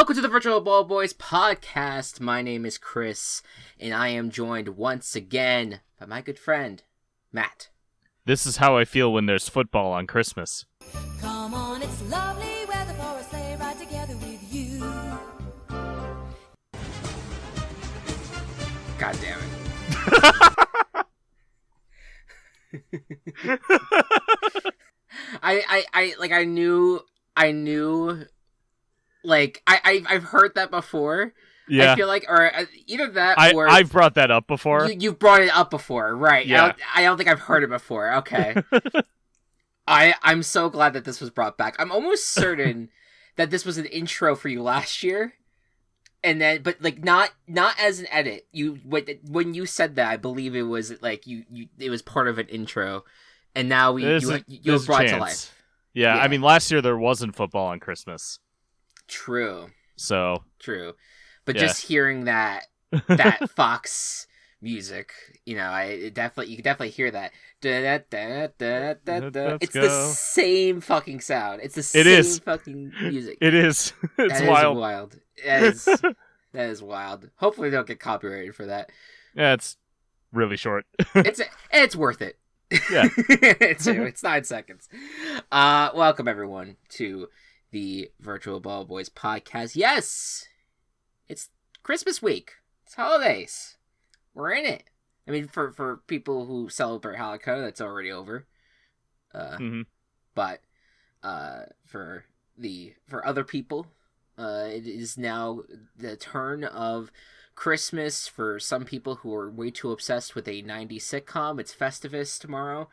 Welcome to the Virtual Ball Boys podcast. My name is Chris, and I am joined once again by my good friend, Matt. This is how I feel when there's football on Christmas. Come on, it's lovely weather for a sleigh ride together with you. God damn it. I've heard that before. Yeah. I feel like, or either that or... I've brought that up before. You've brought it up before, right. Yeah. I don't think I've heard it before. Okay. I'm so glad that this was brought back. I'm almost certain that this was an intro for you last year. And then, but like not as an edit. When you said that, I believe it was like it was part of an intro, and now you brought it to life. Yeah, I mean, last year there wasn't football on Christmas. True. So true, but yeah. just hearing that Fox music, you can definitely hear that. It's go. the same fucking sound. It's the same fucking music. It is. It's wild. That is wild. Hopefully they don't get copyrighted for that. Yeah, it's really short. It's worth it. Yeah. It's 9 seconds. Welcome everyone to the Virtual Ball Boys podcast. Yes, it's Christmas week. It's holidays. We're in it. I mean, for people who celebrate Hanukkah, that's already over. But for other people, it is now the turn of Christmas. For some people who are way too obsessed with a 90s sitcom, it's Festivus tomorrow.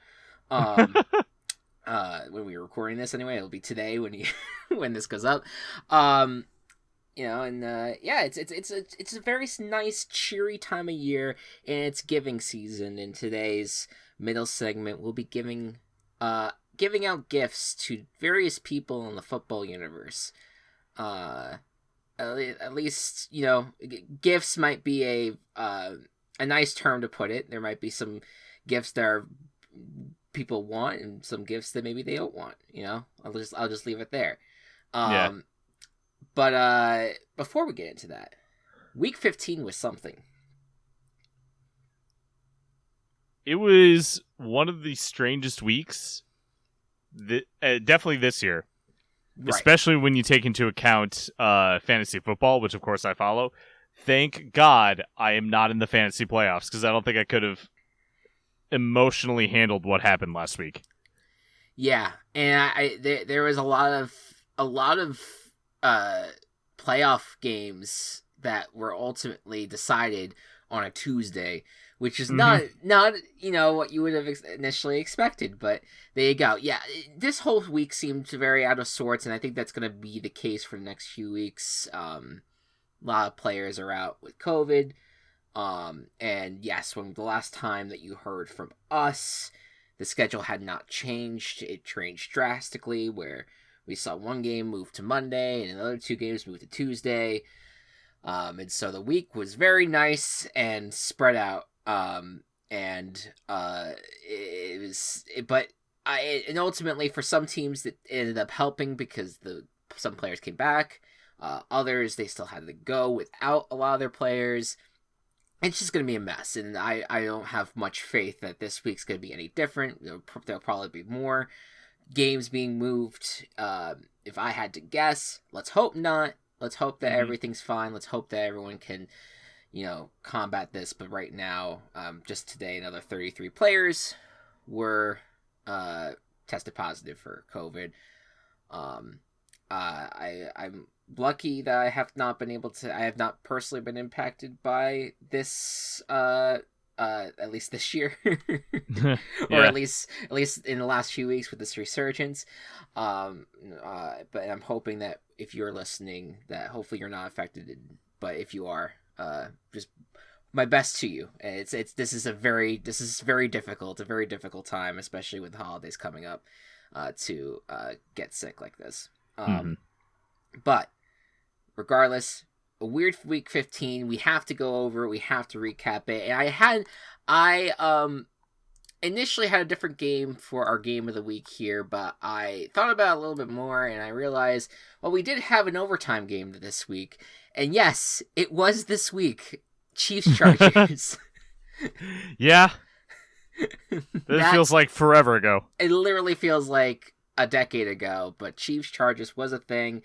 When we were recording this anyway, it'll be today when this goes up. It's a very nice, cheery time of year, and it's giving season. In today's middle segment, we'll be giving out gifts to various people in the football universe. At least, gifts might be a nice term to put it. There might be some gifts that people want, and some gifts that maybe they don't want. I'll just leave it there. Yeah. But before we get into that, Week 15 was something. It was one of the strangest weeks, definitely this year. Right. Especially when you take into account fantasy football, which of course I follow. Thank God I am not in the fantasy playoffs, because I don't think I could have emotionally handled what happened last week. Yeah, and there was a lot of playoff games that were ultimately decided on a Tuesday, which is not what you would have initially expected, but there you go. Yeah, this whole week seemed very out of sorts, and I think that's going to be the case for the next few weeks. A lot of players are out with COVID, and yes, when the last time that you heard from us, the schedule had not changed. It changed drastically, where we saw one game move to Monday and another 2 games move to Tuesday. And so the week was very nice and spread out. And ultimately for some teams that ended up helping because some players came back. Others, they still had to go without a lot of their players. It's just going to be a mess. And I don't have much faith that this week's going to be any different. There'll probably be more games being moved. If I had to guess, let's hope not. Let's hope that everything's fine. Let's hope that everyone can, combat this. But right now, just today, another 33 players were tested positive for COVID. I'm lucky that I have not personally been impacted by this, at least this year, or at least in the last few weeks with this resurgence. But I'm hoping that if you're listening, that hopefully you're not affected. But if you are, just my best to you. This is very difficult, a very difficult time, especially with the holidays coming up, to get sick like this. But regardless, a weird week 15. We have to go over it. We have to recap it. And initially had a different game for our game of the week here, but I thought about it a little bit more, and I realized, well, we did have an overtime game this week. And yes, it was this week. Chiefs Chargers. Yeah. This feels like forever ago. It literally feels like a decade ago, but Chiefs Chargers was a thing.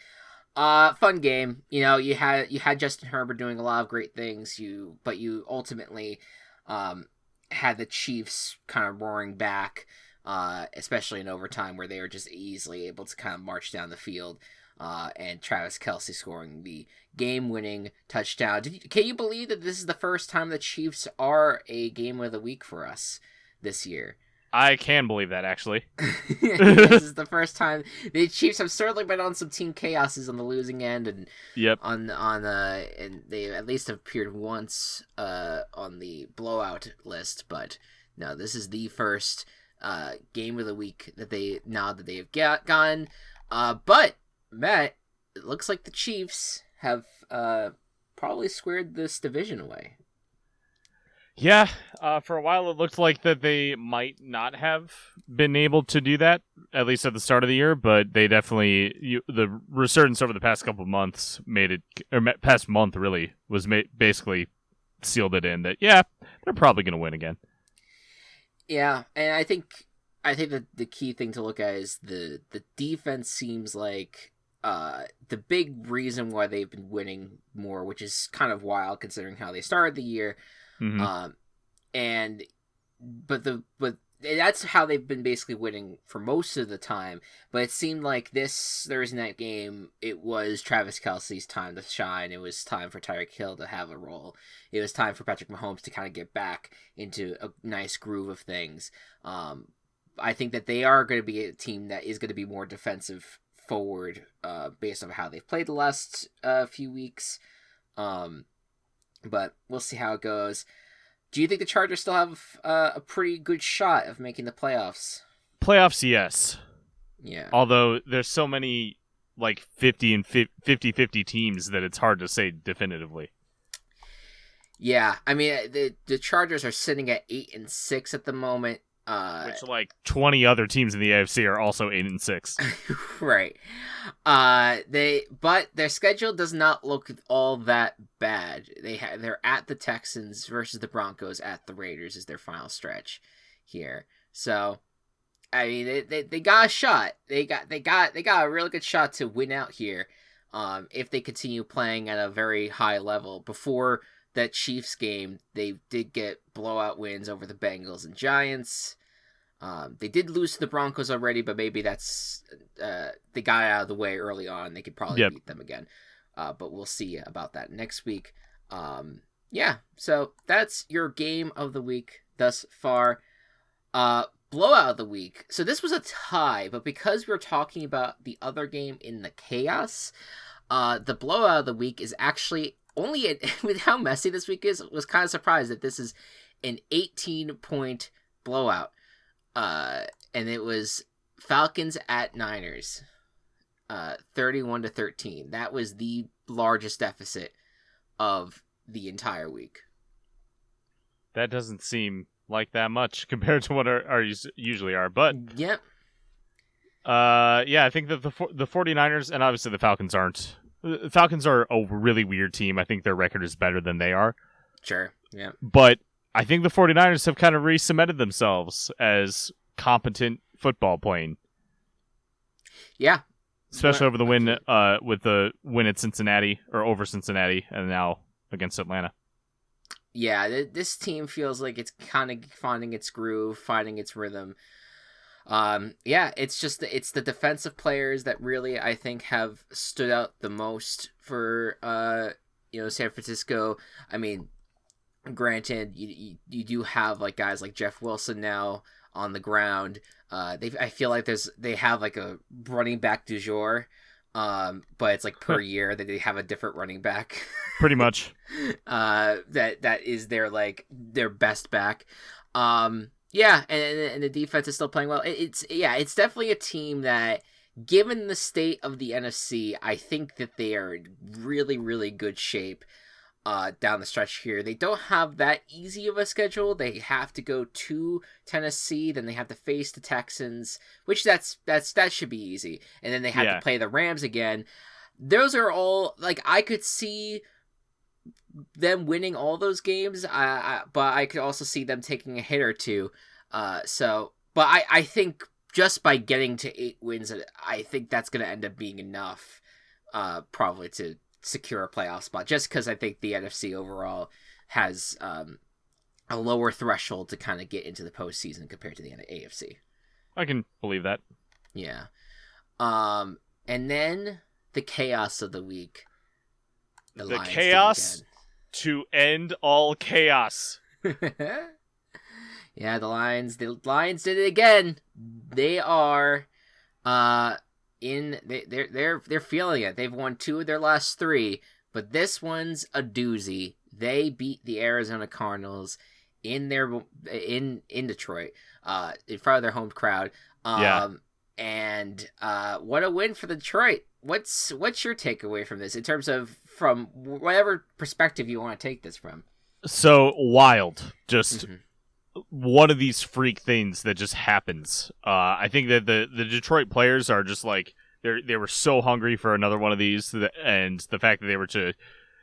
Fun game. You know, you had Justin Herbert doing a lot of great things. But you ultimately had the Chiefs kind of roaring back, especially in overtime where they were just easily able to kind of march down the field. And Travis Kelce scoring the game-winning touchdown. Can you believe that this is the first time the Chiefs are a game of the week for us this year? I can believe that, actually. This is the first time. The Chiefs have certainly been on some team chaoses on the losing end, and and they at least have appeared once on the blowout list. But no, this is the first game of the week that they have gotten. But Matt, it looks like the Chiefs have probably squared this division away. Yeah, for a while it looked like that they might not have been able to do that, at least at the start of the year, but they definitely, the resurgence over the past couple of months past month really, was basically sealed it in that, yeah, they're probably going to win again. Yeah, and I think that the key thing to look at is the defense seems like the big reason why they've been winning more, which is kind of wild considering how they started the year. Mm-hmm. But that's how they've been basically winning for most of the time. But it seemed like this Thursday night game, it was Travis Kelce's time to shine. It was time for Tyreek Hill to have a role. It was time for Patrick Mahomes to kind of get back into a nice groove of things. I think that they are going to be a team that is going to be more defensive forward, based on how they've played the last few weeks. But we'll see how it goes. Do you think the Chargers still have a pretty good shot of making the playoffs? Playoffs, yes. Yeah. Although there's so many like 50 and 50-50 teams that it's hard to say definitively. Yeah, I mean the Chargers are sitting at 8-6 at the moment. Which like 20 other teams in the AFC are also 8-6. Right. But their schedule does not look all that bad. They're at the Texans versus the Broncos at the Raiders is their final stretch here. So, I mean, they got a shot. They got a really good shot to win out here. If they continue playing at a very high level. Before that Chiefs game, they did get blowout wins over the Bengals and Giants. They did lose to the Broncos already, but maybe that's they got out of the way early on. They could probably beat them again, but we'll see about that next week. Yeah, so that's your game of the week thus far. Blowout of the week. So this was a tie, but because we're talking about the other game in the chaos, the blowout of the week is actually only with how messy this week is. Was kind of surprised that this is an 18-point blowout. And it was Falcons at Niners, 31-13. That was the largest deficit of the entire week. That doesn't seem like that much compared to what our usually are, but yep. Yeah, I think that the 49ers and obviously the Falcons aren't. The Falcons are a really weird team. I think their record is better than they are. Sure. Yeah. But I think the 49ers have kind of re-cemented themselves as competent football playing. Yeah. Especially over the win, with the win at Cincinnati, or over Cincinnati, and now against Atlanta. Yeah, this team feels like it's kind of finding its groove, finding its rhythm. Yeah, it's the defensive players that really, I think, have stood out the most for, San Francisco. I mean, granted, you do have like guys like Jeff Wilson now on the ground. I feel like they have like a running back du jour, but it's like per year that they have a different running back. Pretty much. That is their best back. Yeah, and the defense is still playing well. It's definitely a team that, given the state of the NFC, I think that they are in really, really good shape. down the stretch here. They don't have that easy of a schedule. They have to go to Tennessee, then they have to face the Texans, which that should be easy. And then they have to play the Rams again. Those are all, like, I could see them winning all those games, but I could also see them taking a hit or two. But I think just by getting to 8 wins, I think that's going to end up being enough, probably to secure a playoff spot, just because I think the NFC overall has a lower threshold to kind of get into the postseason compared to the AFC. I can believe that. Yeah. And then the chaos of the week. The chaos to end all chaos. Yeah, the Lions did it again. They are they're feeling it. They've won 2 of their last 3, but this one's a doozy. They beat the Arizona Cardinals in Detroit, in front of their home crowd. And what a win for Detroit. What's your takeaway from this in terms of, from whatever perspective you want to take this from? So wild. Just one of these freak things that just happens. I think that the Detroit players are just like, they were so hungry for another one of these, and the fact that they were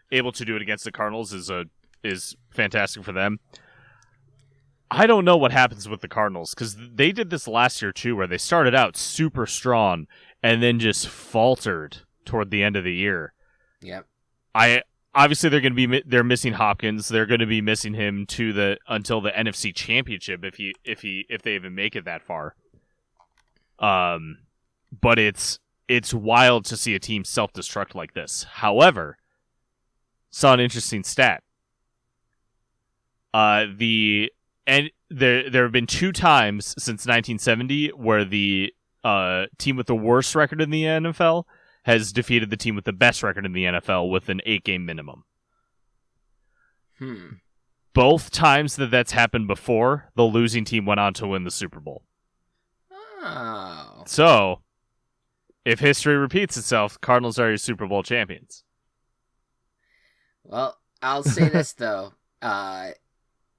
able to do it against the Cardinals is fantastic for them. I don't know what happens with the Cardinals, because they did this last year too, where they started out super strong and then just faltered toward the end of the year. Yep. Obviously they're missing Hopkins. They're going to be missing him until the NFC Championship if they even make it that far. But it's wild to see a team self-destruct like this. However, saw an interesting stat. There have been 2 times since 1970 where the team with the worst record in the NFL has defeated the team with the best record in the NFL with an 8-game minimum. Both times that's happened before, the losing team went on to win the Super Bowl. Oh. So, if history repeats itself, Cardinals are your Super Bowl champions. Well, I'll say this though.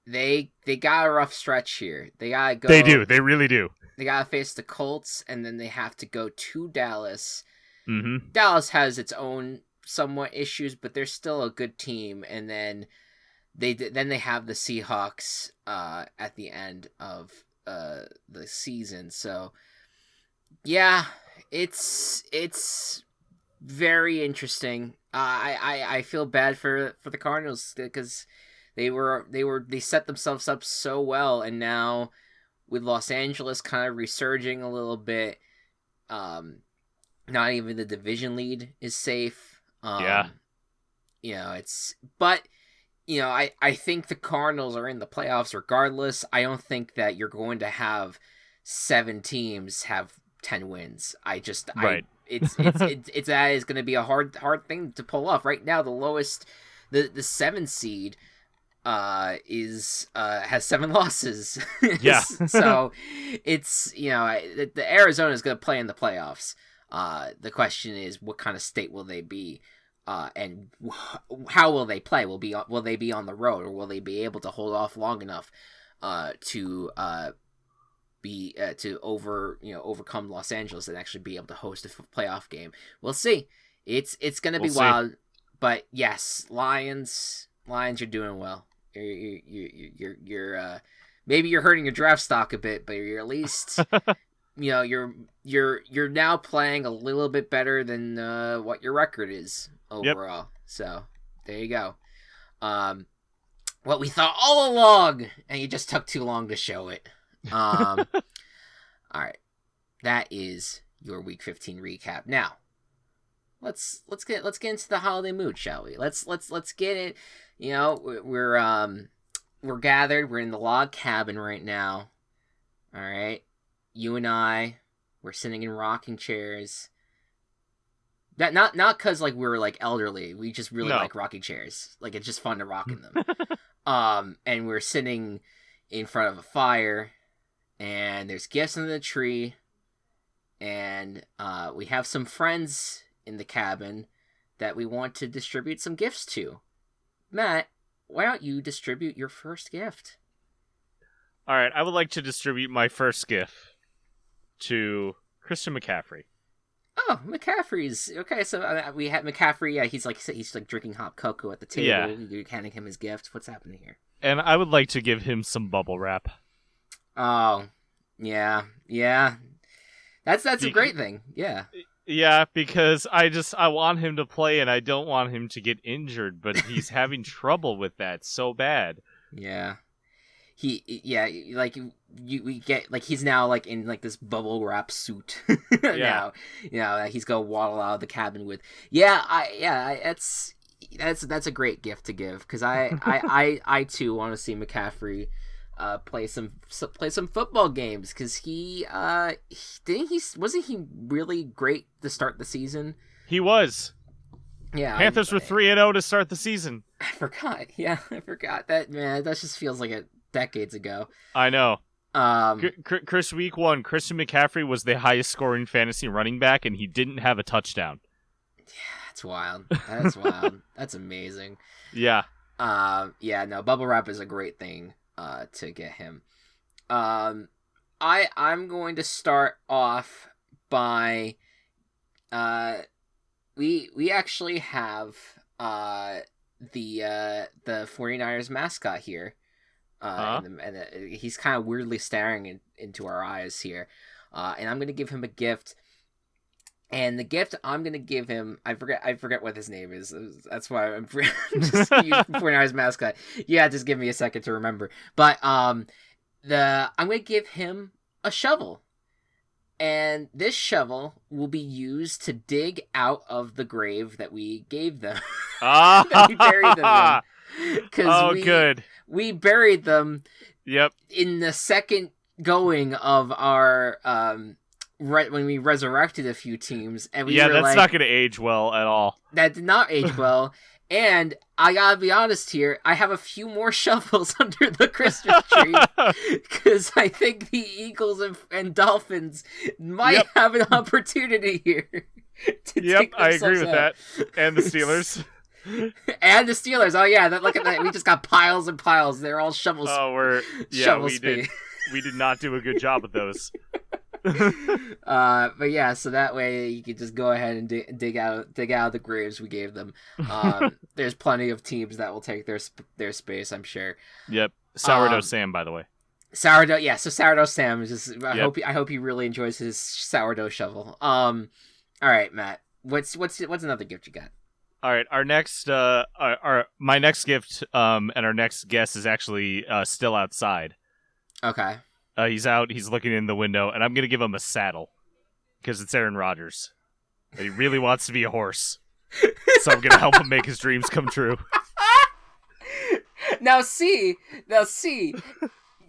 They got a rough stretch here. They gotta go. They do. They really do. They gotta face the Colts, and then they have to go to Dallas. Mm-hmm. Dallas has its own somewhat issues, but they're still a good team. And then they have the Seahawks at the end of the season. So yeah, it's very interesting. I feel bad for the Cardinals because they set themselves up so well, and now with Los Angeles kind of resurging a little bit, not even the division lead is safe. I think the Cardinals are in the playoffs regardless. I don't think that you're going to have 7 teams have 10 wins. That is going to be a hard thing to pull off. Right now, the lowest, the 7 seed has 7 losses. Yeah. So it's, the Arizona is going to play in the playoffs. The question is, what kind of state will they be, and how will they play? Will they be on the road, or will they be able to hold off long enough to overcome Los Angeles and actually be able to host a playoff game? We'll see. It's going to be wild, but yes, Lions, you're doing well. You're maybe you're hurting your draft stock a bit, but you're at least. You're now playing a little bit better than what your record is overall. Yep. So there you go. What we thought all along, and you just took too long to show it. All right, that is your Week 15 recap. Now, let's get into the holiday mood, shall we? Let's get it. We're gathered. We're in the log cabin right now. All right. You and I, we're sitting in rocking chairs. That not because like we're like elderly. We just really like rocking chairs. Like it's just fun to rock in them. And we're sitting in front of a fire, and there's gifts under the tree, and we have some friends in the cabin that we want to distribute some gifts to. Matt, why don't you distribute your first gift? All right, I would like to distribute my first gift to Christian McCaffrey. Oh, McCaffrey's okay. So we have McCaffrey. Yeah, he's like drinking hot cocoa at the table. Yeah. You're handing him his gift. What's happening here? And I would like to give him some bubble wrap. Oh, yeah. That's a great thing. Yeah. Yeah, because I want him to play, and I don't want him to get injured. But he's having trouble with that so bad. Yeah. We get like he's now like in like this bubble wrap suit. Yeah. Now, he's gonna waddle out of the cabin with. That's a great gift to give because I too want to see McCaffrey play some football games because wasn't he really great to start the season? He was. Yeah. Panthers were 3-0 to start the season. I forgot. Yeah, I forgot that, man. That just feels like decades ago. I know. Chris, week 1, Christian McCaffrey was the highest scoring fantasy running back, and he didn't have a touchdown. Yeah, that's wild. That's wild. That's amazing. Yeah. No, bubble wrap is a great thing to get him. I'm going to start off by we actually have the 49ers mascot here. And he's kind of weirdly staring into our eyes here. And I'm going to give him a gift. And the gift I'm going to give him, I forget what his name is. That's why I'm just using 49ers mascot. Yeah, just give me a second to remember. But I'm going to give him a shovel. And this shovel will be used to dig out of the grave that we gave them. That we buried them in. Good. We buried them. Yep. In the second going of our when we resurrected a few teams, and we were that's not going to age well at all. That did not age well. And I gotta be honest here, I have a few more shovels under the Christmas tree because I think the Eagles and Dolphins might have an opportunity here. I agree with that. And the Steelers. And the Steelers. Oh yeah, look at that. We just got piles and piles. They're all shovels. Oh, we did. We did not do a good job with those. But yeah, so that way you can just go ahead and dig out the graves we gave them. There's plenty of teams that will take their space, I'm sure. Yep. Sourdough Sam, by the way. Sourdough, yeah. So Sourdough Sam is just. I hope he really enjoys his sourdough shovel. All right, Matt. What's another gift you got? All right, our next, my next gift, and our next guest is actually still outside. Okay. He's out. He's looking in the window, and I'm gonna give him a saddle because it's Aaron Rodgers, and he really wants to be a horse. So I'm gonna help him make his dreams come true. Now see,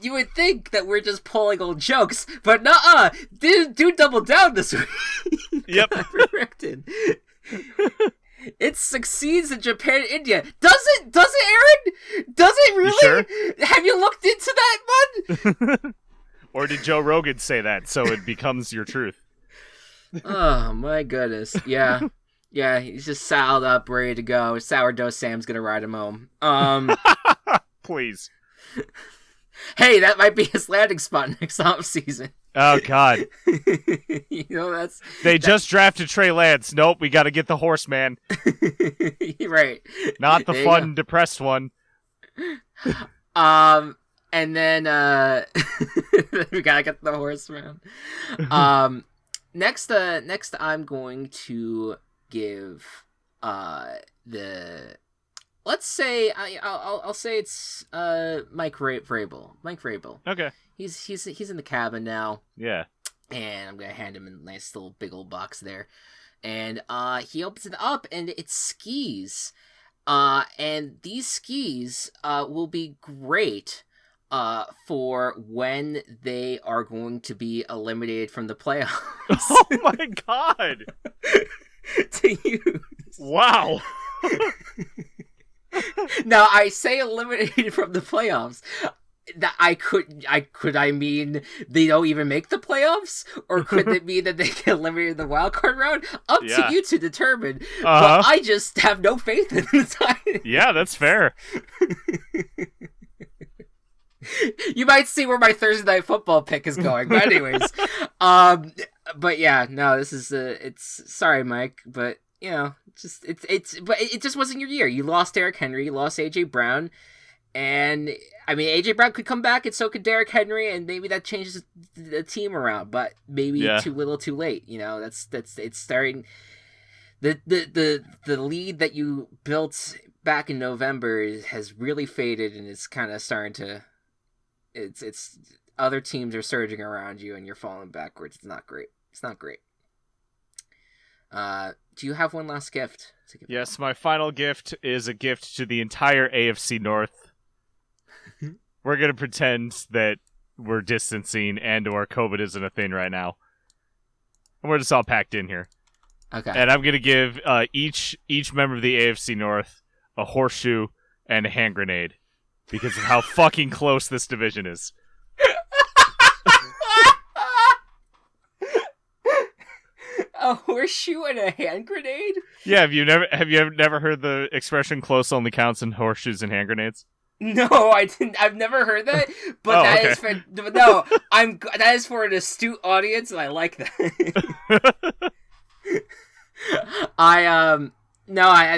you would think that we're just pulling old jokes, but nuh-uh, dude doubled down this week. Yep. It succeeds in Japan and India. Does it, Aaron? Does it really? You sure? Have you looked into that, bud? Or did Joe Rogan say that, so it becomes your truth? Oh, my goodness. Yeah. Yeah, he's just saddled up, ready to go. Sourdough Sam's gonna ride him home. Please. Hey, that might be his landing spot next offseason. Oh, God. They just drafted Trey Lance. Nope, we got to get the horse, man. Right. Not the fun, depressed one. And then we gotta get the horse, man. Next, I'm going to give let's say I'll say it's Mike Vrabel. Mike Vrabel. Okay. He's in the cabin now. Yeah. And I'm gonna hand him a nice little big old box there, and he opens it up and it's skis, and these skis will be great for when they are going to be eliminated from the playoffs. Oh my God! To use. Wow. Now I say eliminated from the playoffs. I mean they don't even make the playoffs, or could it mean that they get eliminated in the wild card round? Up to you to determine. But I just have no faith in the Titans. Yeah, that's fair. You might see where my Thursday Night Football pick is going, but anyways, but yeah, no, this is it's sorry, Mike, but you know, but it just wasn't your year. You lost Derrick Henry, you lost AJ Brown. And, I mean, A.J. Brown could come back, and so could Derrick Henry, and maybe that changes the team around, but maybe too little too late, you know, it's starting, the lead that you built back in November has really faded, and it's kind of starting to, it's other teams are surging around you, and you're falling backwards. It's not great. Do you have one last gift? Yes, my final gift is a gift to the entire AFC North. We're going to pretend that we're distancing and or COVID isn't a thing right now. And we're just all packed in here. Okay. And I'm going to give each member of the AFC North a horseshoe and a hand grenade because of how fucking close this division is. A horseshoe and a hand grenade? Yeah, have you never heard the expression "close only counts in horseshoes and hand grenades"? No, I didn't. I've never heard that. But that is for an astute audience, and I like that.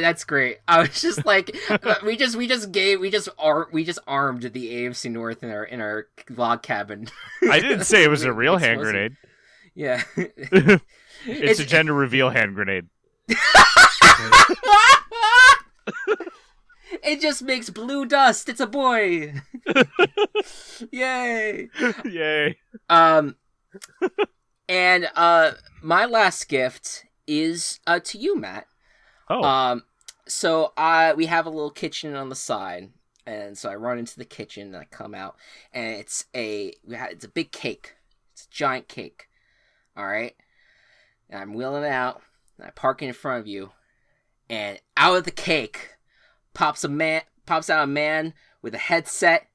That's great. I was just like, we just armed the AFC North in our log cabin. I didn't say it was a real hand grenade. Yeah. It's a gender reveal hand grenade. It just makes blue dust. It's a boy. Yay. Yay. And my last gift is to you, Matt. Oh. So we have a little kitchen on the side, and so I run into the kitchen and I come out, and it's a big cake. It's a giant cake. All right. And I'm wheeling it out, and I park it in front of you, and out of the cake pops out a man with a headset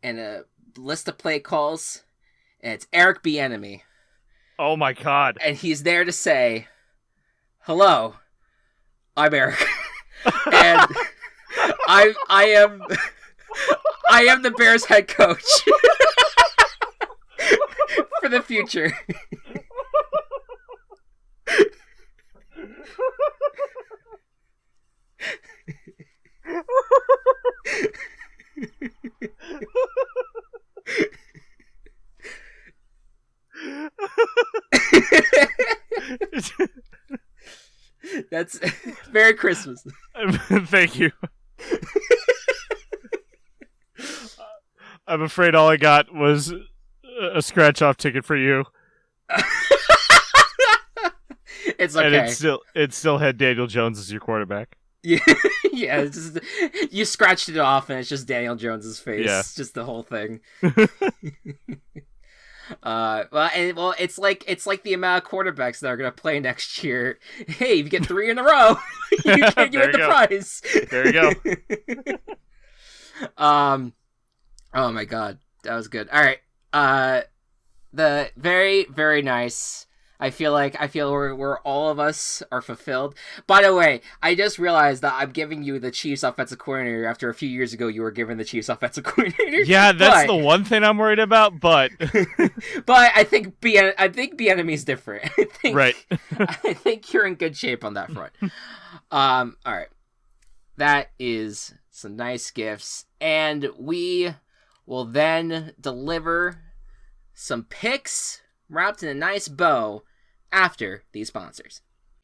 and a list of play calls, and it's Eric Bieniemy. Oh my god. And he's there to say, "Hello, I'm Eric." And I am the Bears head coach for the future. That's Merry Christmas. Thank you. I'm afraid all I got was a scratch-off ticket for you. It's okay. And it still had Daniel Jones as your quarterback. Yeah, yeah. It's just, you scratched it off, and it's just Daniel Jones's face. Yeah. Just the whole thing. It's like the amount of quarterbacks that are gonna play next year. Hey, if you get 3 in a row, you win the prize. There you go. Oh my god, that was good. All right. The very, very nice. I feel we're all of us are fulfilled. By the way, I just realized that I'm giving you the Chiefs offensive coordinator after a few years ago you were given the Chiefs offensive coordinator. Yeah, that's the one thing I'm worried about, but but I think Bieniemy's different. Right. I think you're in good shape on that front. All right. That is some nice gifts, and we will then deliver some picks wrapped in a nice bow after these sponsors.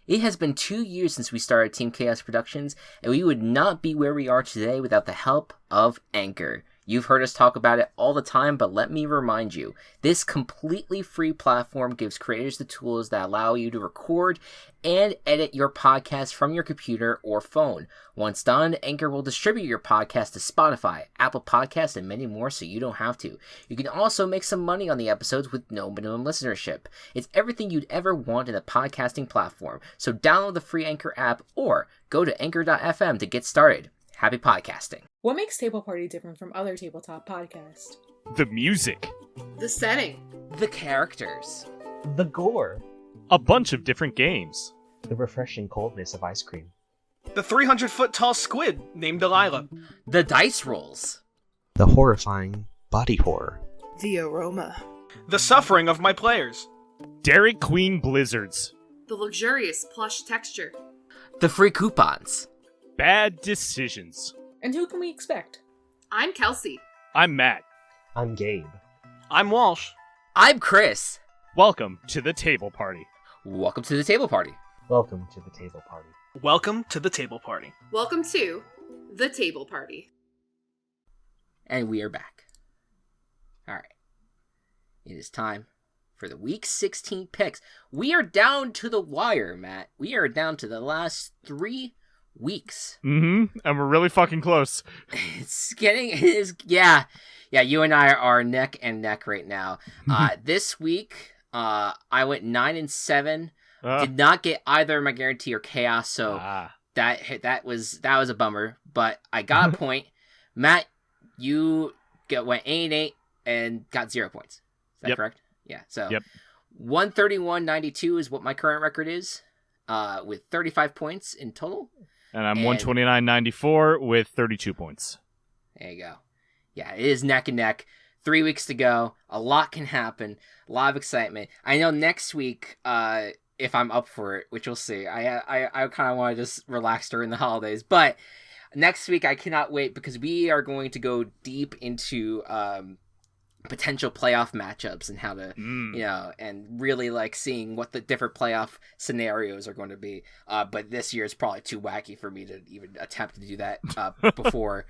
It has been 2 years since we started Team Chaos Productions, and we would not be where we are today without the help of Anchor. You've heard us talk about it all the time, but let me remind you, this completely free platform gives creators the tools that allow you to record and edit your podcast from your computer or phone. Once done, Anchor will distribute your podcast to Spotify, Apple Podcasts, and many more so you don't have to. You can also make some money on the episodes with no minimum listenership. It's everything you'd ever want in a podcasting platform, so download the free Anchor app or go to anchor.fm to get started. Happy podcasting. What makes Table Party different from other tabletop podcasts? The music. The setting. The characters. The gore. A bunch of different games. The refreshing coldness of ice cream. The 300-foot-tall squid named Delilah. The dice rolls. The horrifying body horror. The aroma. The suffering of my players. Dairy Queen blizzards. The luxurious plush texture. The free coupons. Bad decisions. And who can we expect? I'm Kelsey. I'm Matt. I'm Gabe. I'm Walsh. I'm Chris. Welcome to the Table Party. Welcome to the table party. Welcome to the Table Party. Welcome to the table party. Welcome to the Table Party. And we are back. All right. It is time for the Week 16 picks. We are down to the wire, Matt. We are down to the last 3 weeks. Mm-hmm. And we're really fucking close. Yeah, you and I are neck and neck right now. This week, I went 9-7. Did not get either my guarantee or chaos, so that was a bummer. But I got a point. Matt, you went 8-8 and got 0 points. Is that correct? Yeah. So 131.92 is what my current record is, with 35 points in total. And I'm 129.94 with 32 points. There you go. Yeah, it is neck and neck. 3 weeks to go. A lot can happen. A lot of excitement. I know next week, if I'm up for it, which we'll see. I kind of want to just relax during the holidays, but next week I cannot wait because we are going to go deep into potential playoff matchups and how to, and really like seeing what the different playoff scenarios are going to be. But this year is probably too wacky for me to even attempt to do that before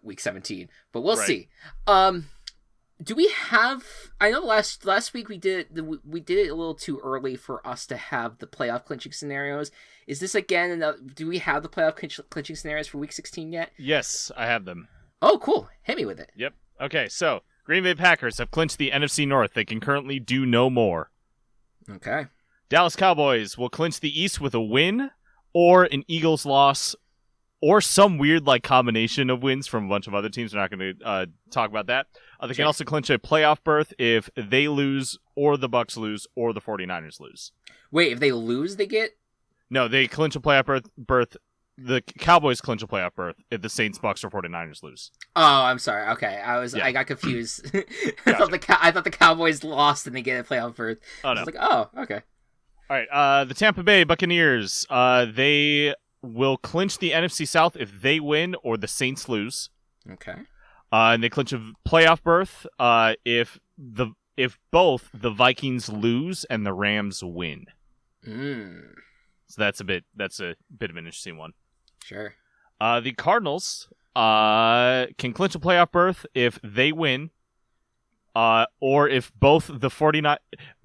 week 17. But we'll see. Do we have? I know last week we did it a little too early for us to have the playoff clinching scenarios. Is this again? Do we have the playoff clinching scenarios for week 16 yet? Yes, I have them. Oh, cool! Hit me with it. Yep. Okay, so Green Bay Packers have clinched the NFC North. They can currently do no more. Okay. Dallas Cowboys will clinch the East with a win or an Eagles loss, or some weird like combination of wins from a bunch of other teams. We're not going to talk about that. They can also clinch a playoff berth if they lose, or the Bucs lose, or the 49ers lose. Wait, if they lose, they get? No, they clinch a playoff berth. The Cowboys clinch a playoff berth if the Saints, Bucs, or 49ers lose. Oh, I'm sorry. Okay, I got confused. I thought the Cowboys lost and they get a playoff berth. Oh no. I was like, oh, okay. All right. The Tampa Bay Buccaneers. They will clinch the NFC South if they win or the Saints lose. Okay. And they clinch a playoff berth if both the Vikings lose and the Rams win. So that's a bit of an interesting one. Sure. The Cardinals can clinch a playoff berth if they win, or if both the 49,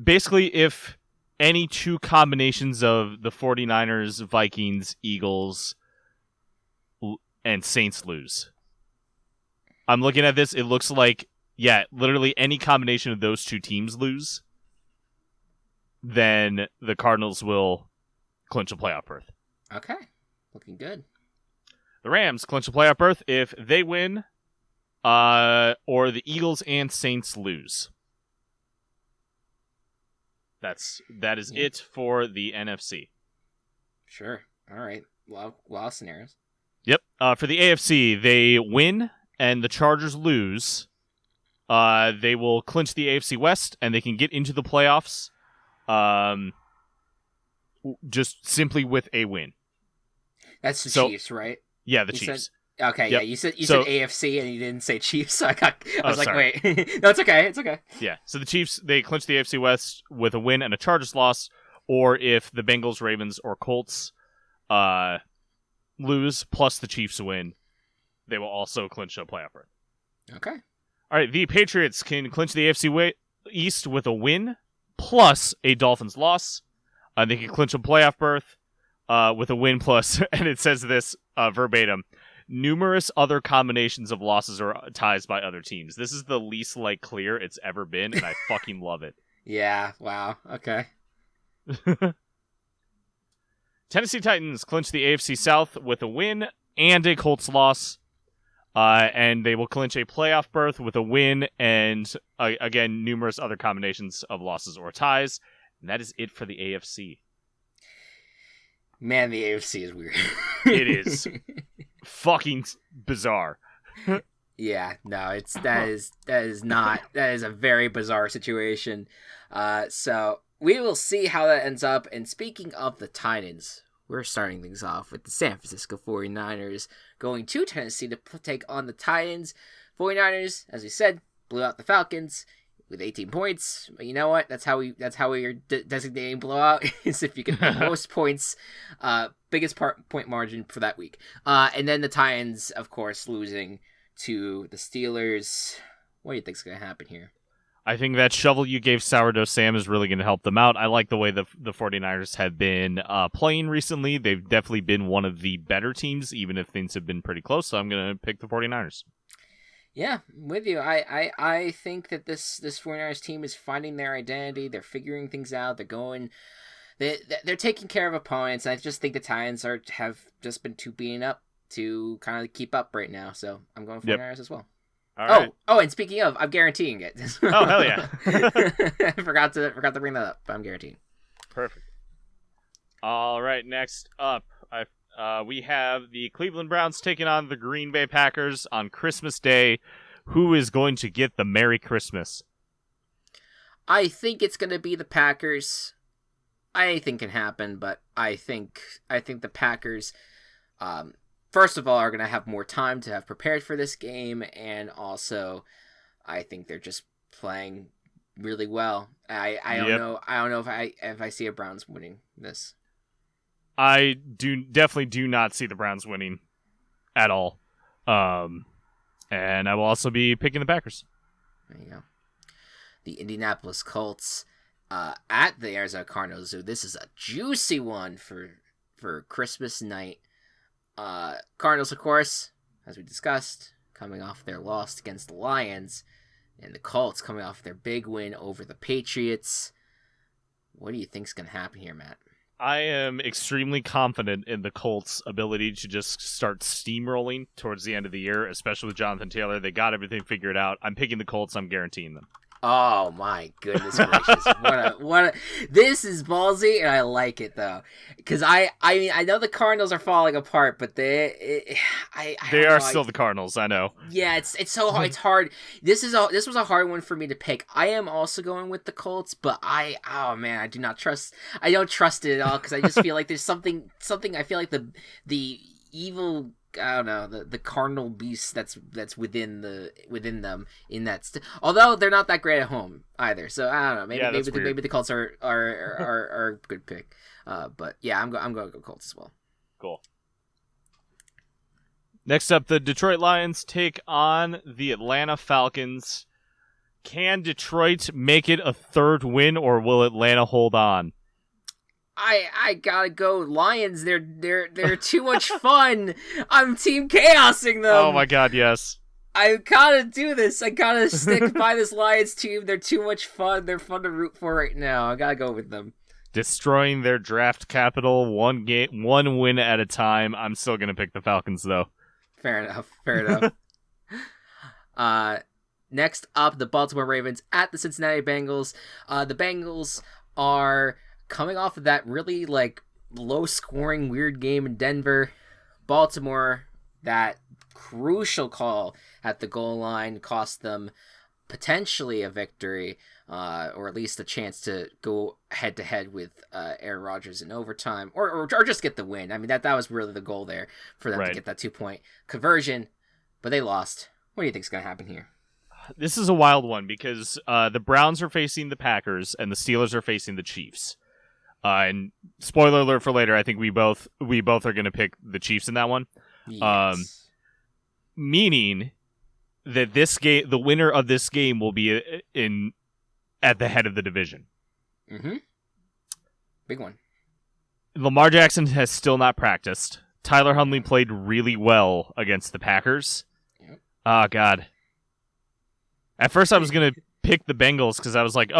basically if any two combinations of the 49ers, Vikings, Eagles, and Saints lose. I'm looking at this. It looks like, literally any combination of those two teams lose, then the Cardinals will clinch a playoff berth. Okay. Looking good. The Rams clinch a playoff berth if they win, or the Eagles and Saints lose. That is it for the NFC. Sure. All right. A lot of scenarios. Yep. For the AFC, they win and the Chargers lose. They will clinch the AFC West and they can get into the playoffs. Just simply with a win. That's the Chiefs, right? Yeah, the Chiefs. Okay, yep. Yeah, you said AFC and you didn't say Chiefs, so I was like, sorry. wait. No, it's okay. Yeah, so the Chiefs, they clinch the AFC West with a win and a Chargers loss, or if the Bengals, Ravens, or Colts lose, plus the Chiefs win, they will also clinch a playoff berth. Okay. All right, the Patriots can clinch the AFC East with a win, plus a Dolphins loss. They can clinch a playoff berth with a win plus, and it says this verbatim, numerous other combinations of losses or ties by other teams. This is the least clear it's ever been, and I fucking love it. Yeah, wow, okay. Tennessee Titans clinch the AFC South with a win and a Colts loss. and they will clinch a playoff berth with a win and, again, numerous other combinations of losses or ties. And that is it for the AFC. Man, the AFC is weird. It is fucking bizarre. Yeah, no, that is a very bizarre situation. So we will see how that ends up. And speaking of the Titans, we're starting things off with the San Francisco 49ers going to Tennessee to take on the Titans. 49ers, as we said, blew out the Falcons with 18 points. But you know what? That's how we are designating blowout, is if you get the most points, biggest point margin for that week. And then the Titans, of course, losing to the Steelers. What do you think's going to happen here? I think that shovel you gave Sourdough Sam is really going to help them out. I like the way the 49ers have been playing recently. They've definitely been one of the better teams, even if things have been pretty close. So I'm going to pick the 49ers. Yeah, I'm with you. I think that this 49ers team is finding their identity. They're figuring things out. They're taking care of opponents. I just think the Titans have just been too beaten up to kind of keep up right now. So I'm going 49ers as well. All right. Oh, and speaking of, I'm guaranteeing it. Oh, hell yeah. I forgot to bring that up, but I'm guaranteeing. Perfect. All right, next up, we have the Cleveland Browns taking on the Green Bay Packers on Christmas Day. Who is going to get the Merry Christmas? I think it's going to be the Packers. Anything can happen, but I think the Packers, first of all, are going to have more time to have prepared for this game, and also, I think they're just playing really well. I don't know if I see a Browns winning this. I definitely do not see the Browns winning at all. And I will also be picking the Packers. There you go. The Indianapolis Colts at the Arizona Cardinals. So this is a juicy one for Christmas night. Cardinals, of course, as we discussed, coming off their loss against the Lions, and the Colts coming off their big win over the Patriots. What do you think's going to happen here, Matt? I am extremely confident in the Colts' ability to just start steamrolling towards the end of the year, especially with Jonathan Taylor. They got everything figured out. I'm picking the Colts. I'm guaranteeing them. Oh my goodness gracious! This is ballsy, and I like it though, because I mean I know the Cardinals are falling apart, but they are still the Cardinals. I know. Yeah, it's so hard. It's hard. This was a hard one for me to pick. I am also going with the Colts, but I don't trust it at all, because I just feel like there's something. I feel like the evil. I don't know, the cardinal beast that's within them in that. Although they're not that great at home either, so I don't know. Maybe the Colts are a good pick. But yeah, I'm going to go Colts as well. Cool. Next up, the Detroit Lions take on the Atlanta Falcons. Can Detroit make it a third win, or will Atlanta hold on? I gotta go Lions. They're too much fun. I'm team chaosing them. Oh my god, yes. I gotta do this. I gotta stick by this Lions team. They're too much fun. They're fun to root for right now. I gotta go with them. Destroying their draft capital, one win at a time. I'm still gonna pick the Falcons though. Fair enough. Next up, the Baltimore Ravens at the Cincinnati Bengals. The Bengals are coming off of that really low-scoring weird game in Denver. Baltimore, that crucial call at the goal line cost them potentially a victory, or at least a chance to go head-to-head with Aaron Rodgers in overtime, or just get the win. I mean, that was really the goal there for them to get that 2-point conversion, but they lost. What do you think is going to happen here? This is a wild one because the Browns are facing the Packers and the Steelers are facing the Chiefs. And spoiler alert for later, I think we both are going to pick the Chiefs in that one. Yes. Meaning that this game, the winner of this game, will be at the head of the division. Mm-hmm. Big one. Lamar Jackson has still not practiced. Tyler Huntley played really well against the Packers. Yep. Oh God. At first, I was going to pick the Bengals because I was like,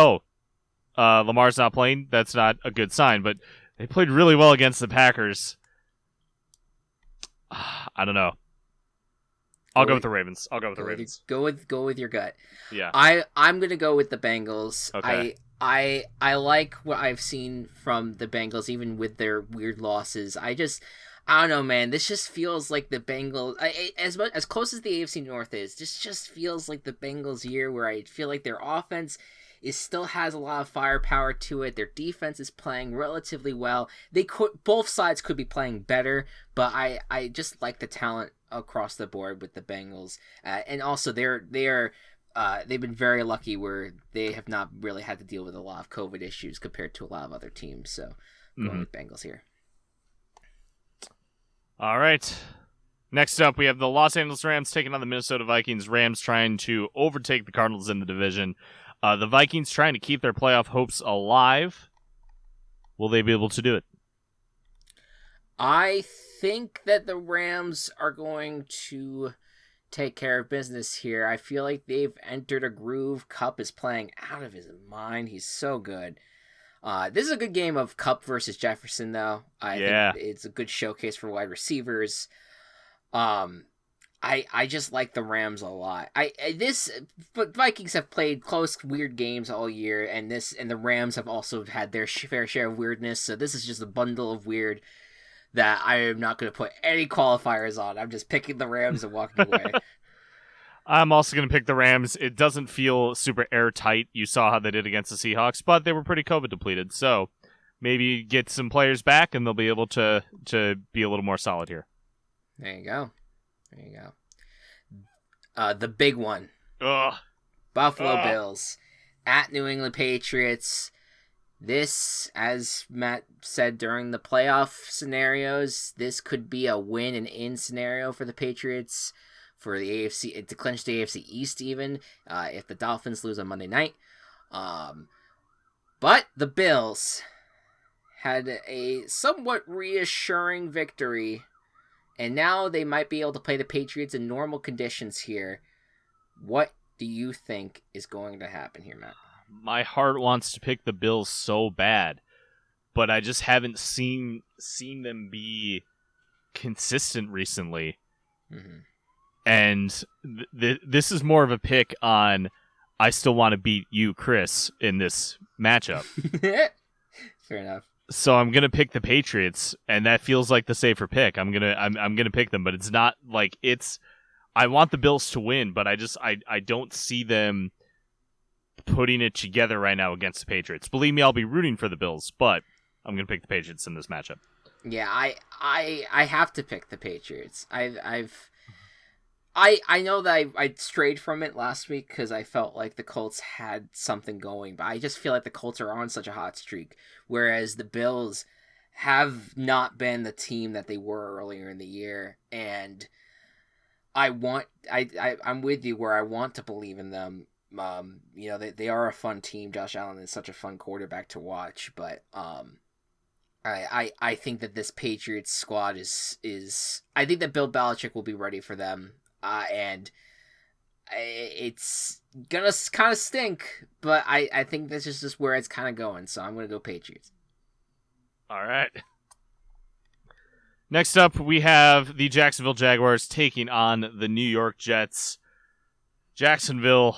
Lamar's not playing. That's not a good sign. But they played really well against the Packers. I don't know. I'll go with the Ravens. Go with your gut. Yeah. I'm gonna go with the Bengals. Okay. I like what I've seen from the Bengals, even with their weird losses. I don't know, man. This just feels like the Bengals. As close as the AFC North is, this just feels like the Bengals' year, where I feel like their offense still has a lot of firepower to it. Their defense is playing relatively well. Both sides could be playing better, but I just like the talent across the board with the Bengals, and also they've been very lucky where they have not really had to deal with a lot of COVID issues compared to a lot of other teams. So going with Bengals here. All right. Next up, we have the Los Angeles Rams taking on the Minnesota Vikings. Rams trying to overtake the Cardinals in the division. The Vikings trying to keep their playoff hopes alive. Will they be able to do it? I think that the Rams are going to take care of business here. I feel like they've entered a groove. Kupp is playing out of his mind. He's so good. This is a good game of Kupp versus Jefferson, though. I think it's a good showcase for wide receivers. I just like the Rams a lot. But Vikings have played close, weird games all year, and the Rams have also had their fair share of weirdness. So this is just a bundle of weird that I am not going to put any qualifiers on. I'm just picking the Rams and walking away. I'm also going to pick the Rams. It doesn't feel super airtight. You saw how they did against the Seahawks, but they were pretty COVID depleted. So maybe get some players back, and they'll be able to be a little more solid here. There you go. The big one. Buffalo Bills at New England Patriots. This, as Matt said during the playoff scenarios, this could be a win and in scenario for the Patriots, for the AFC, to clinch the AFC East even, if the Dolphins lose on Monday night. But the Bills had a somewhat reassuring victory, and now they might be able to play the Patriots in normal conditions here. What do you think is going to happen here, Matt? My heart wants to pick the Bills so bad, but I just haven't seen them be consistent recently. Mm-hmm. And this is more of a pick on I still want to beat you, Chris, in this matchup. Fair enough. So I'm gonna pick the Patriots, and that feels like the safer pick. I'm gonna pick them, but it's not like it's. I want the Bills to win, but I don't see them putting it together right now against the Patriots. Believe me, I'll be rooting for the Bills, but I'm gonna pick the Patriots in this matchup. Yeah, I have to pick the Patriots. I know that I strayed from it last week because I felt like the Colts had something going, but I just feel like the Colts are on such a hot streak, whereas the Bills have not been the team that they were earlier in the year, and I'm with you where I want to believe in them. They are a fun team. Josh Allen is such a fun quarterback to watch, but I think that this Patriots squad is I think that Bill Belichick will be ready for them, and it's gonna kind of stink, but I think this is just where it's kind of going, so I'm gonna go Patriots. All right. Next up, we have the Jacksonville Jaguars taking on the New York Jets. Jacksonville,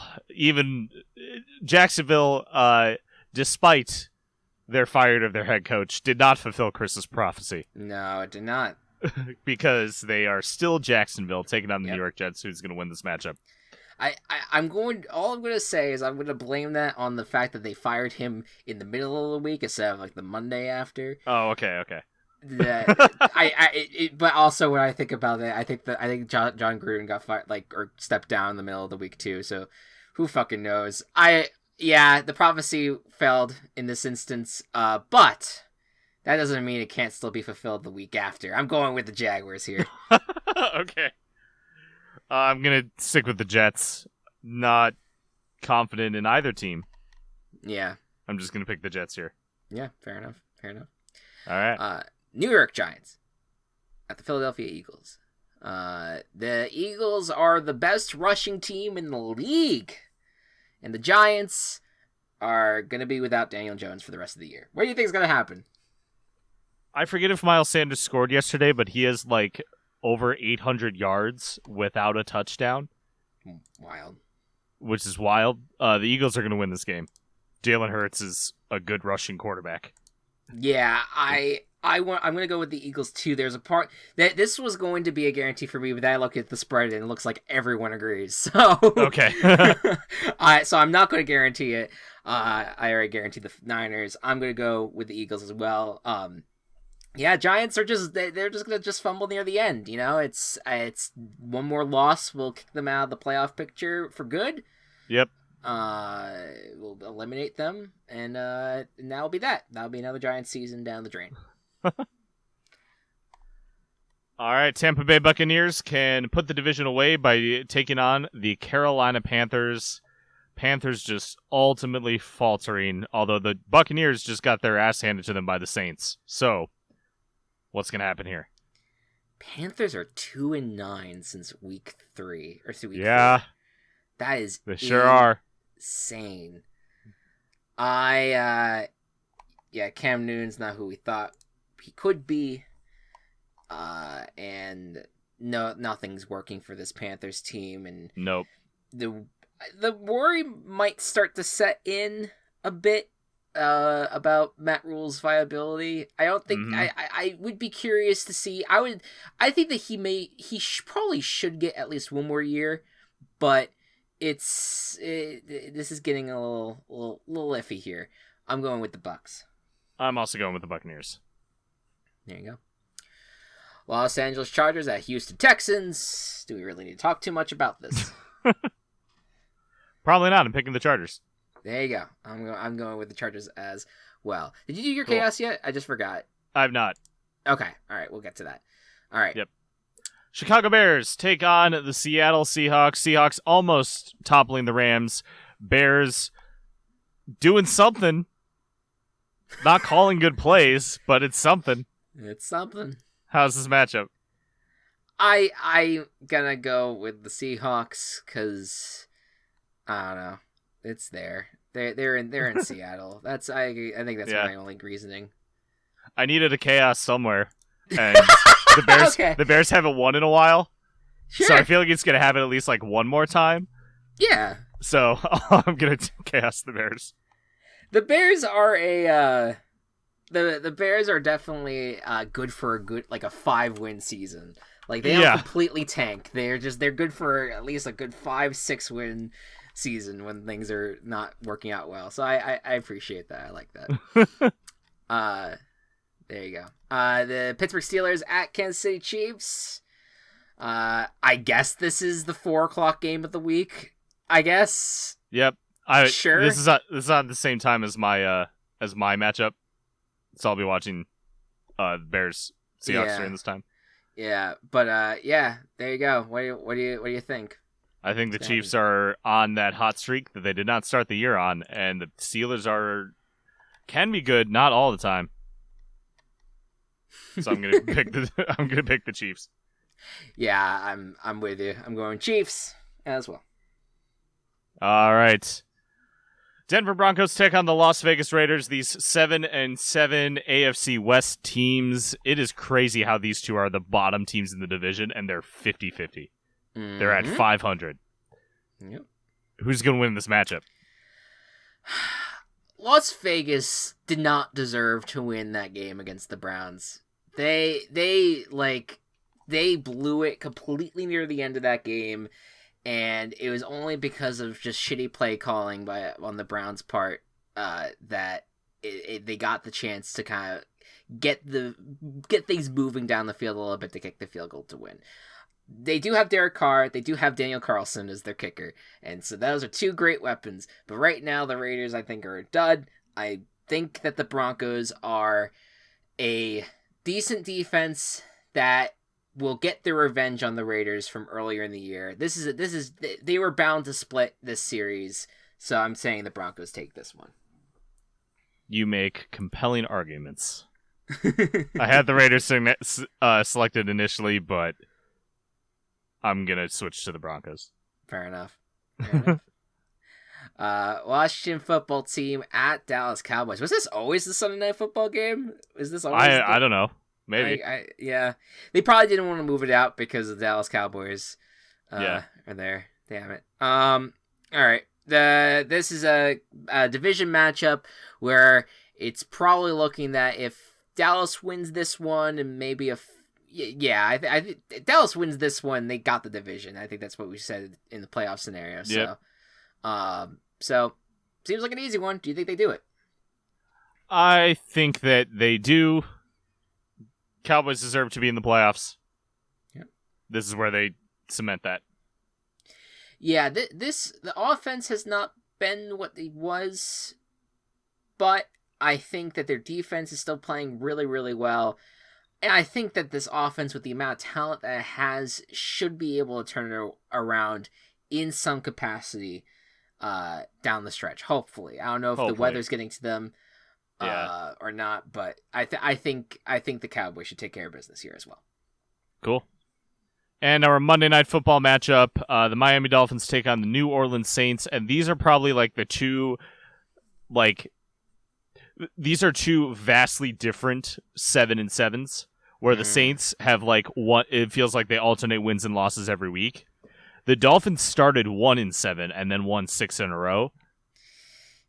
despite their fired of their head coach, did not fulfill Chris's prophecy. No, it did not. Because they are still Jacksonville taking on the New York Jets, who's going to win this matchup. All I'm going to say is I'm going to blame that on the fact that they fired him in the middle of the week instead of like the Monday after. Oh, okay. But also when I think about it, I think John Gruden got fired, or stepped down in the middle of the week too. So who fucking knows? The prophecy failed in this instance. But that doesn't mean it can't still be fulfilled the week after. I'm going with the Jaguars here. Okay. I'm gonna stick with the Jets. Not confident in either team. Yeah. I'm just gonna pick the Jets here. Yeah, fair enough. All right. New York Giants at the Philadelphia Eagles. The Eagles are the best rushing team in the league, and the Giants are going to be without Daniel Jones for the rest of the year. What do you think is going to happen? I forget if Miles Sanders scored yesterday, but he has over 800 yards without a touchdown. Wild. Which is wild. The Eagles are going to win this game. Jalen Hurts is a good rushing quarterback. Yeah, I'm going to go with the Eagles too. There's a part that this was going to be a guarantee for me, but then I look at the spread and it looks like everyone agrees. So okay. So I'm not going to guarantee it. I already guaranteed the Niners. I'm going to go with the Eagles as well. Yeah, Giants are they're just going to just fumble near the end. You know, it's one more loss will kick them out of the playoff picture for good. Yep. We'll eliminate them, and that'll be that. That'll be another Giants season down the drain. All right, Tampa Bay Buccaneers can put the division away by taking on the Carolina Panthers. Panthers just ultimately faltering, although the Buccaneers just got their ass handed to them by the Saints. So, what's going to happen here? Panthers are 2-9 since week 3 or week 4. That is they sure are insane. Cam Newton's not who we thought he could be, and nothing's working for this Panthers team, and nope. The worry might start to set in a bit about Matt Rule's viability. I don't think I would be curious to see. I think that he probably should get at least one more year, but this is getting a little iffy here. I'm going with the Bucs. I'm also going with the Buccaneers. There you go. Los Angeles Chargers at Houston Texans. Do we really need to talk too much about this? Probably not. I'm picking the Chargers. There you go. I'm going with the Chargers as well. Did you do your chaos yet? I just forgot. I've not. Okay. All right. We'll get to that. All right. Yep. Chicago Bears take on the Seattle Seahawks. Seahawks almost toppling the Rams. Bears doing something. Not calling good plays, but it's something. It's something. How's this matchup? I'm gonna go with the Seahawks because I don't know. It's there. They're in Seattle. I think that's my only reasoning. I needed a chaos somewhere, and the Bears haven't won in a while, so I feel like it's gonna happen at least like one more time. Yeah. So I'm gonna chaos the Bears. The Bears are the Bears are definitely good for a 5-win season. Like they don't completely tank. They're good for at least a good 5-6 win season when things are not working out well. So I appreciate that. I like that. There you go. The Pittsburgh Steelers at Kansas City Chiefs. I guess this is the 4:00 game of the week. I guess. Yep. Sure. This is on the same time as my matchup, so I'll be watching Bears Seahawks during this time. Yeah, but there you go. What do you think? I think the Chiefs are on that hot streak that they did not start the year on, and the Steelers can be good, not all the time. So I'm gonna pick the Chiefs. Yeah, I'm with you. I'm going Chiefs as well. All right. Denver Broncos take on the Las Vegas Raiders, these 7-7 AFC West teams. It is crazy how these two are the bottom teams in the division, and they're 50-50. Mm-hmm. They're at 500. Yep. Who's going to win this matchup? Las Vegas did not deserve to win that game against the Browns. They blew it completely near the end of that game. And it was only because of just shitty play calling on the Browns' part that they got the chance to kind of get things moving down the field a little bit to kick the field goal to win. They do have Derek Carr. They do have Daniel Carlson as their kicker. And so those are two great weapons. But right now, the Raiders, I think, are a dud. I think that the Broncos are a decent defense that will get their revenge on the Raiders from earlier in the year. They were bound to split this series, so I'm saying the Broncos take this one. You make compelling arguments. I had the Raiders selected initially, but I'm gonna switch to the Broncos. Fair enough. Washington football team at Dallas Cowboys. Was this always the Sunday Night Football game? Is this always? I don't know. Maybe. Yeah. They probably didn't want to move it out because the Dallas Cowboys are there. Damn it. All right. This is a division matchup where it's probably looking that if Dallas wins this one and maybe I think Dallas wins this one, they got the division. I think that's what we said in the playoff scenario. Yep. So seems like an easy one. Do you think they do it? I think that they do. Cowboys deserve to be in the playoffs. Yep. This is where they cement that. Yeah, the offense has not been what it was, but I think that their defense is still playing really, really well. And I think that this offense, with the amount of talent that it has, should be able to turn it around in some capacity down the stretch, hopefully. I don't know if the weather's getting to them or not, but I think the Cowboys should take care of business here as well. Cool. And our Monday Night Football matchup, the Miami Dolphins take on the New Orleans Saints, and these are probably the two, these are two vastly different 7-7s, where the Saints have one. It feels like they alternate wins and losses every week. The Dolphins started 1-7 and then won 6 in a row.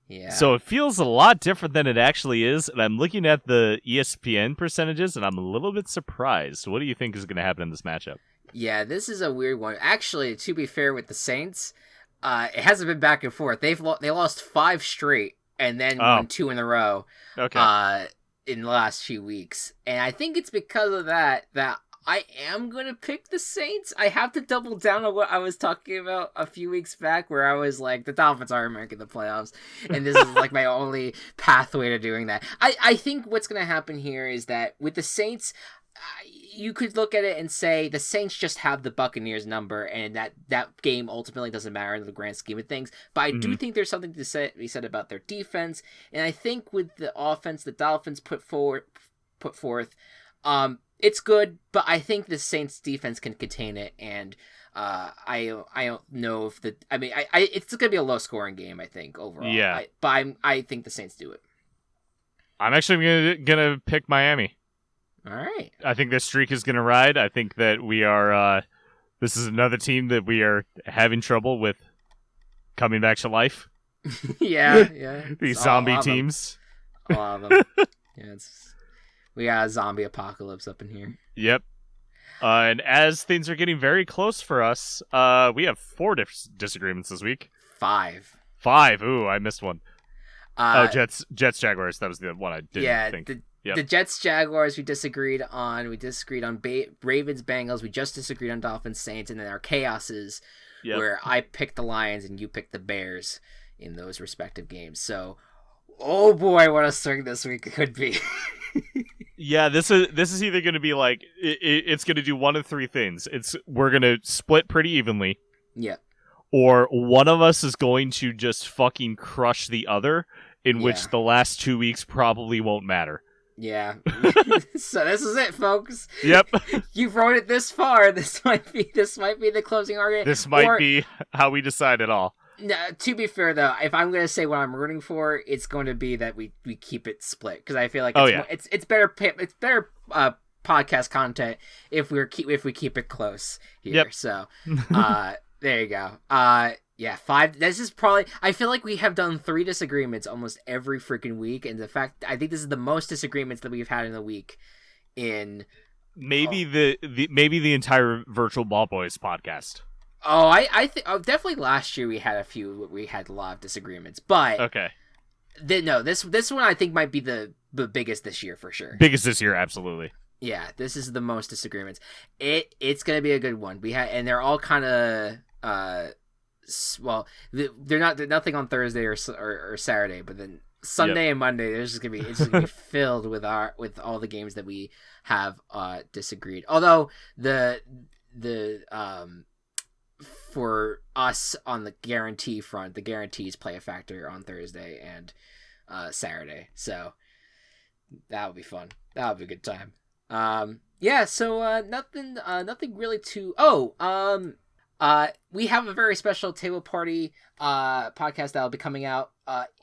Yeah. So it feels a lot different than it actually is, and I'm looking at the ESPN percentages, and I'm a little bit surprised. What do you think is going to happen in this matchup? Yeah, this is a weird one. Actually, to be fair with the Saints, it hasn't been back and forth. They lost 5 straight and then won 2 in a row. Okay. In the last few weeks, and I think it's because of that I am going to pick the Saints. I have to double down on what I was talking about a few weeks back, where I was like, the Dolphins are making the playoffs, and this is my only pathway to doing that. I think what's going to happen here is that with the Saints, you could look at it and say the Saints just have the Buccaneers number, and that game ultimately doesn't matter in the grand scheme of things. But I do think there's something to be said about their defense, and I think with the offense the Dolphins put forth, it's good, but I think the Saints defense can contain it, and I don't know if it's going to be a low scoring game, I think, overall. Yeah. I think the Saints do it. I'm actually gonna pick Miami. All right. I think this streak is gonna ride. I think that we are. This is another team that we are having trouble with coming back to life. yeah. These zombie teams. A lot of them. Yeah, we got a zombie apocalypse up in here. Yep. And as things are getting very close for us, we have 4 disagreements this week. 5. Ooh, I missed one. Jets, Jaguars. That was the one I didn't think. The Jets, Jaguars, we disagreed on. We disagreed on Ravens, Bengals. We just disagreed on Dolphins, Saints. And then our chaoses, where I picked the Lions and you picked the Bears in those respective games. So, oh boy, what a swing this week could be. Yeah, this is either going to be it's going to do one of 3 things. We're going to split pretty evenly. Yeah. Or one of us is going to just fucking crush the other, in which the last 2 weeks probably won't matter. Yeah. So this is it, folks. Yep. You've wrote it this far. This might be the closing argument. This might be how we decide it all. No, to be fair, though, if I'm going to say what I'm rooting for, it's going to be that we keep it split, because I feel like it's better podcast content if we keep it close here. Yep. So, there you go. 5. This is probably. I feel like we have done 3 disagreements almost every freaking week, and I think this is the most disagreements that we've had in a week. In maybe the entire Virtual Ball Boys podcast. Oh, I think definitely last year we had a lot of disagreements, but okay. This one I think might be the biggest this year for sure. Biggest this year, absolutely. Yeah, this is the most disagreements. It's gonna be a good one. And they're all kind of they're nothing on Thursday or Saturday, but then Sunday and Monday it's just gonna be filled with all the games that we have disagreed. Although the for us on the guarantee front, the guarantees play a factor on Thursday and Saturday, so that would be fun. That would be a good time. So nothing really too. We have a very special table party podcast that will be coming out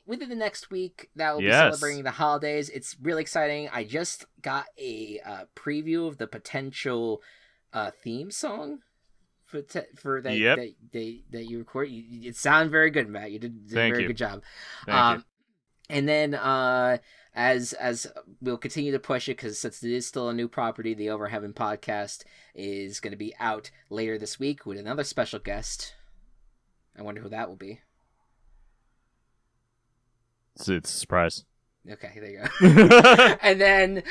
within the next week. That will be celebrating the holidays. It's really exciting. I just got a preview of the potential theme song for that you record. It sounded very good, Matt. You did a very good job. Thank you. And then as we'll continue to push it, because since it is still a new property, the Over Heaven podcast is going to be out later this week with another special guest. I wonder who that will be. It's a surprise. Okay, there you go. and then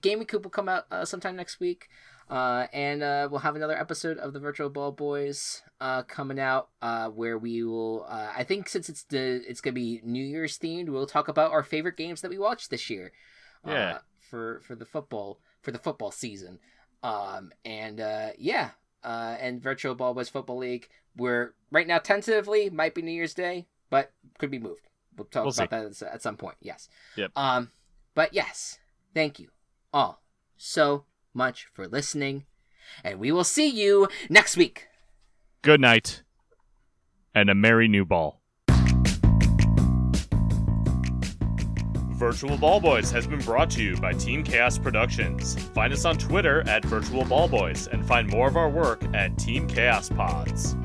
Gaming Coop will come out sometime next week. And we'll have another episode of the Virtual Ball Boys coming out where we will I think since it's gonna be New Year's themed, we'll talk about our favorite games that we watched this year. For the football season. And Virtual Ball Boys Football League, we're right now tentatively might be New Year's Day, but could be moved. We'll talk about that at some point. Yes. Yep. But yes, thank you all so much for listening, and we will see you next week. Good night, and a merry new ball. Virtual Ball Boys has been brought to you by Team Chaos Productions. Find us on Twitter at Virtual Ball Boys, and find more of our work at Team Chaos Pods.